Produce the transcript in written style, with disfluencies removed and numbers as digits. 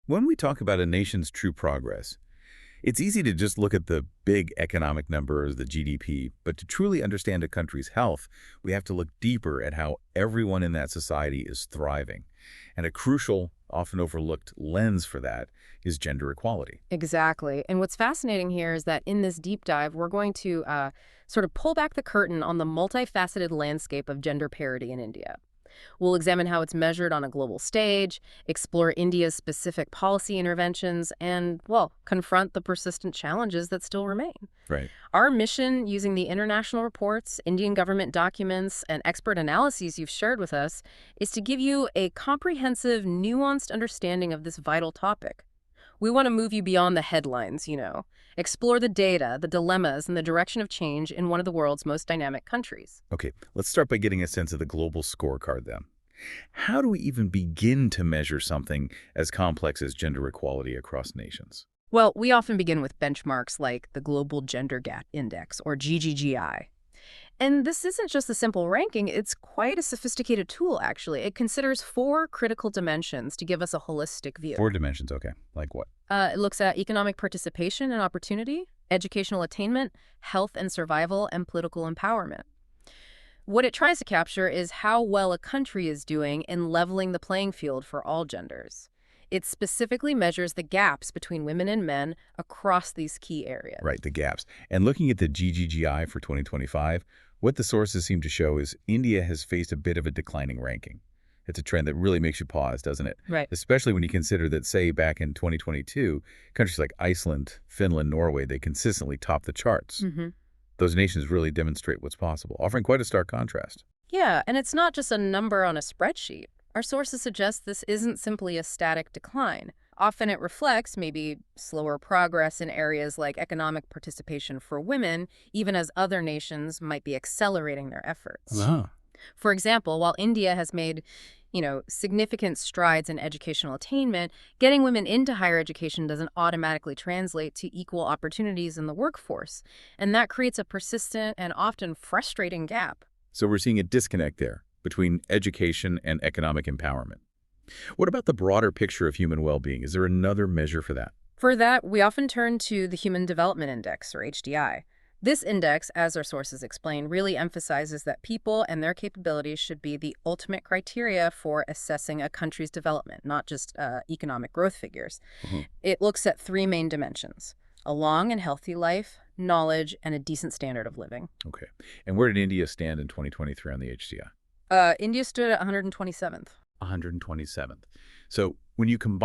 When we talk about a nation's true progress, it's easy to just look at the big economic numbers, the GDP, but to truly understand a country's health, we have to look deeper at how everyone in that society is thriving. And a crucial, often overlooked lens for that is gender equality. Exactly. And what's fascinating here is that in this deep dive, we're going to sort of pull back the curtain on the multifaceted landscape of gender parity in India. We'll examine how it's measured on a global stage, explore India's specific policy interventions, and, well, confront the persistent challenges that still remain. Right. Our mission, using the international reports, Indian government documents, and expert analyses you've shared with us, is to give you a comprehensive, nuanced understanding of this vital topic. We want to move you beyond the headlines, explore the data, the dilemmas, and the direction of change in one of the world's most dynamic countries. Okay, let's start by getting a sense of the global scorecard then. How do we even begin to measure something as complex as gender equality across nations? Well, we often begin with benchmarks like the Global Gender Gap Index, or GGGI. And this isn't just a simple ranking, it's quite a sophisticated tool, actually. It considers four critical dimensions to give us a holistic view. Four dimensions, okay. Like what? It looks at economic participation and opportunity, educational attainment, health and survival, and political empowerment. What it tries to capture is how well a country is doing in leveling the playing field for all genders. It specifically measures the gaps between women and men across these key areas. Right, the gaps. And looking at the GGGI for 2025, what the sources seem to show is India has faced a bit of a declining ranking. It's a trend that really makes you pause, doesn't it? Right. Especially when you consider that, say, back in 2022, countries like Iceland, Finland, Norway, they consistently top the charts. hmm Those nations really demonstrate what's possible, offering quite a stark contrast. Yeah, and it's not just a number on a spreadsheet. Our sources suggest this isn't simply a static decline. Often it reflects maybe slower progress in areas like economic participation for women, even as other nations might be accelerating their efforts. Ah. For example, while India has made, significant strides in educational attainment, getting women into higher education doesn't automatically translate to equal opportunities in the workforce. And that creates a persistent and often frustrating gap. So we're seeing a disconnect there between education and economic empowerment. What about the broader picture of human well-being? Is there another measure for that? For that, we often turn to the Human Development Index, or HDI. This index, as our sources explain, really emphasizes that people and their capabilities should be the ultimate criteria for assessing a country's development, not just economic growth figures. Mhm. It looks at three main dimensions: a long and healthy life, knowledge, and a decent standard of living. Okay. And where did India stand in 2023 on the HDI? India stood at 127th. 127th. So when you combine